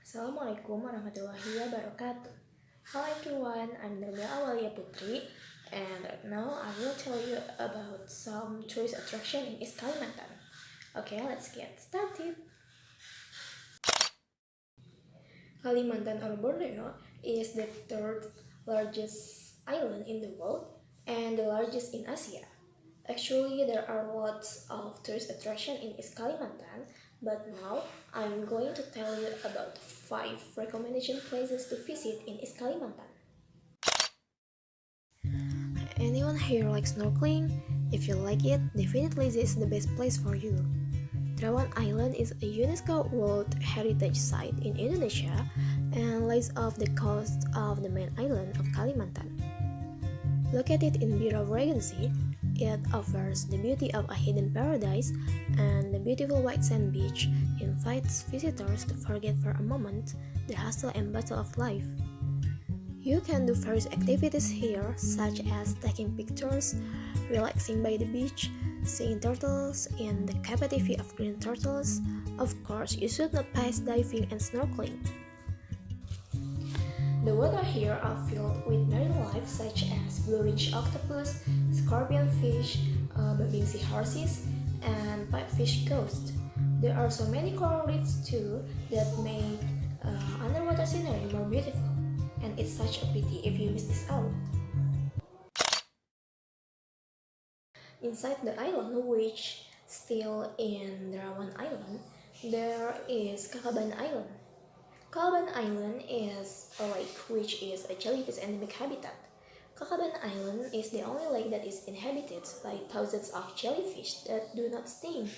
Assalamualaikum warahmatullahi wabarakatuh. Hello everyone, I'm Nurmila Awalia P, and right now I will tell you about some tourist attraction in East Kalimantan. Okay, let's get started. Kalimantan or Borneo is the third largest island in the world and the largest in Asia. Actually, there are lots of tourist attraction in East Kalimantan, but now I'm going to tell you about 5 recommendation places to visit in East Kalimantan. Anyone here likes snorkeling? If you like it, definitely this is the best place for you. Trawan Island is a UNESCO World Heritage Site in Indonesia and lies off the coast of the main island of Kalimantan. Located in Bira Regency, it offers the beauty of a hidden paradise, and the beautiful white sand beach invites visitors to forget for a moment the hustle and bustle of life. You can do various activities here, such as taking pictures, relaxing by the beach, seeing turtles in the captivity of green turtles. Of course, you should not pass diving and snorkeling. The water here are filled with marine life such as blue-ringed octopus, scorpionfish, babbling seahorses, and pipefish ghosts. There are so many coral reefs too that make underwater scenery more beautiful, and it's such a pity if you miss this out. Inside the island, which still in Derawan Island, there is Kakaban Island. Kakaban Island is a lake which is a jellyfish endemic habitat. Kakaban Island is the only lake that is inhabited by thousands of jellyfish that do not sting.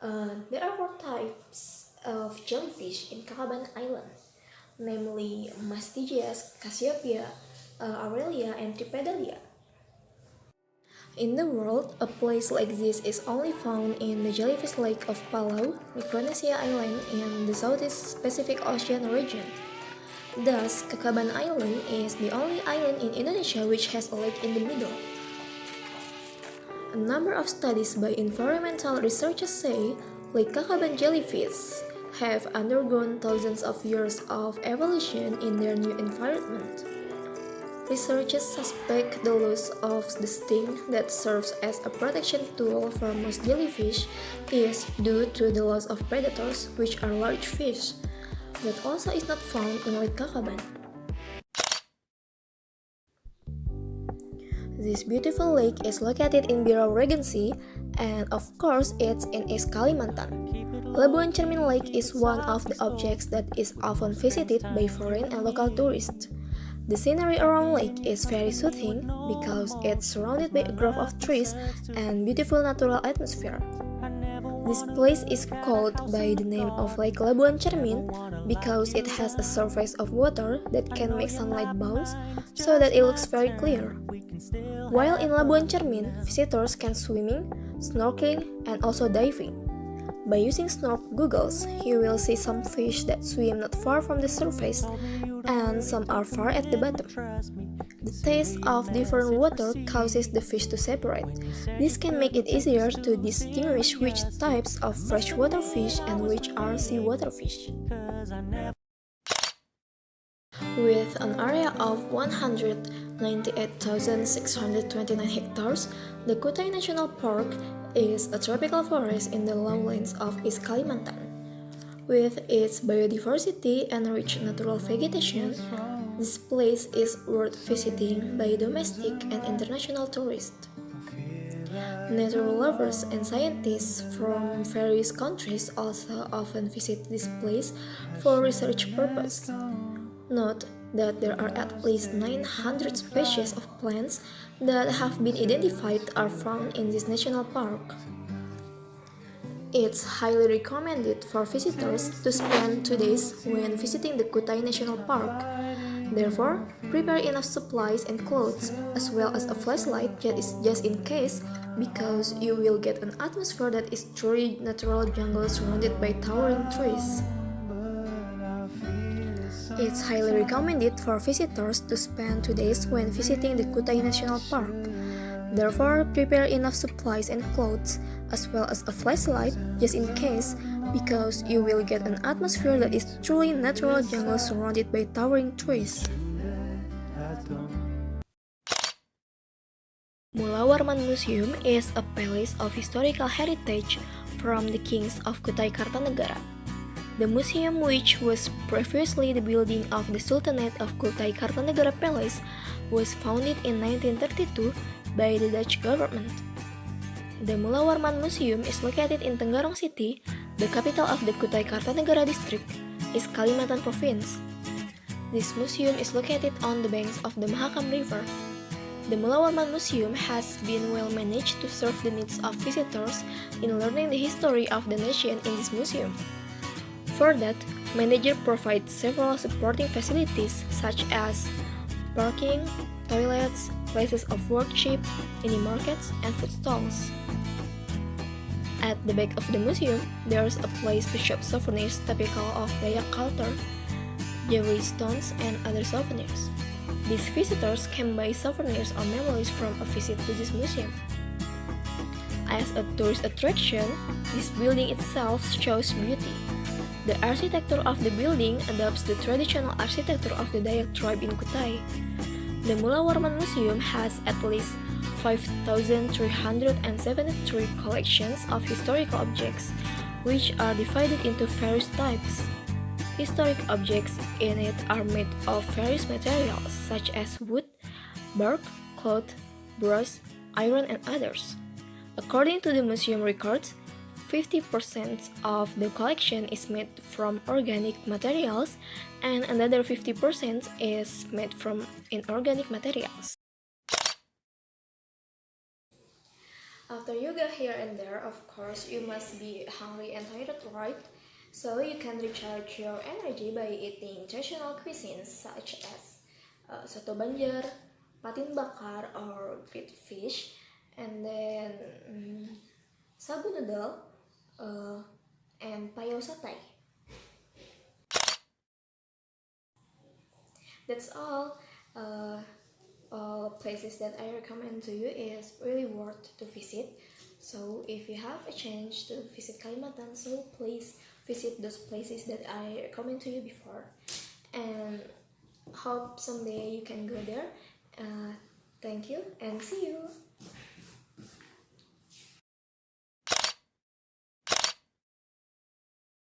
There are 4 types of jellyfish in Kakaban Island, namely Mastigias, Cassiopeia, Aurelia, and Tripedalia. In the world, a place like this is only found in the jellyfish lake of Palau, Micronesia Island, in the Southeast Pacific Ocean region. Thus, Kakaban Island is the only island in Indonesia which has a lake in the middle. A number of studies by environmental researchers say Lake Kakaban jellyfish have undergone thousands of years of evolution in their new environment. Researchers suspect the loss of the sting that serves as a protection tool for most jellyfish is due to the loss of predators, which are large fish, but also is not found in Lake Kakaban. This beautiful lake is located in Bira Regency, and of course it's in East Kalimantan. Labuan Cermin Lake is one of the objects that is often visited by foreign and local tourists. The scenery around lake is very soothing because it's surrounded by a grove of trees and beautiful natural atmosphere. This place is called by the name of Lake Labuan Cermin because it has a surface of water that can make sunlight bounce so that it looks very clear. While in Labuan Cermin, visitors can swimming, snorkeling, and also diving. By using snorkel goggles, you will see some fish that swim not far from the surface, and some are far at the bottom. The taste of different water causes the fish to separate. This can make it easier to distinguish which types of freshwater fish and which are seawater fish. With an area of 198,629 hectares, the Kutai National Park is a tropical forest in the lowlands of East Kalimantan. With its biodiversity and rich natural vegetation, this place is worth visiting by domestic and international tourists. Nature lovers and scientists from various countries also often visit this place for research purposes. Note that there are at least 900 species of plants that have been identified are found in this national park. It's highly recommended for visitors to spend 2 days when visiting the Kutai National Park. Therefore, prepare enough supplies and clothes, as well as a flashlight just in case, because you will get an atmosphere that is truly natural jungle surrounded by towering trees. It's highly recommended for visitors to spend 2 days when visiting the Kutai National Park. Therefore, prepare enough supplies and clothes, as well as a flashlight just in case, because you will get an atmosphere that is truly natural jungle surrounded by towering trees. Mula Warman Museum is a palace of historical heritage from the kings of Kutai Kartanegara. The museum, which was previously the building of the Sultanate of Kutai Kartanegara Palace, was founded in 1932 by the Dutch government. The Mula Warman Museum is located in Tenggarong City, the capital of the Kutai Kartanegara district, is Kalimantan province. This museum is located on the banks of the Mahakam River. The Mula Warman Museum has been well managed to serve the needs of visitors in learning the history of the nation in this museum. For that, manager provides several supporting facilities such as parking, toilets, places of worship, mini markets, and food stalls. At the back of the museum, there is a place to shop souvenirs typical of Dayak culture, jewelry stones, and other souvenirs. These visitors can buy souvenirs or memories from a visit to this museum. As a tourist attraction, this building itself shows beauty. The architecture of the building adopts the traditional architecture of the Dayak tribe in Kutai. The Mula Warman Museum has at least 5,373 collections of historical objects, which are divided into various types. Historic objects in it are made of various materials such as wood, bark, cloth, brass, iron, and others. According to the museum records, 50% of the collection is made from organic materials and another 50% is made from inorganic materials. After yoga here and there, of course, you must be hungry and tired, right? So you can recharge your energy by eating traditional cuisines such as soto banjar, patin bakar or grilled fish, and then sagu noodle uh, and payau satay. That's all. All places that I recommend to you is really worth to visit. So if you have a chance to visit Kalimantan, so please visit those places that I recommend to you before. And hope someday you can go there. Thank you and see you.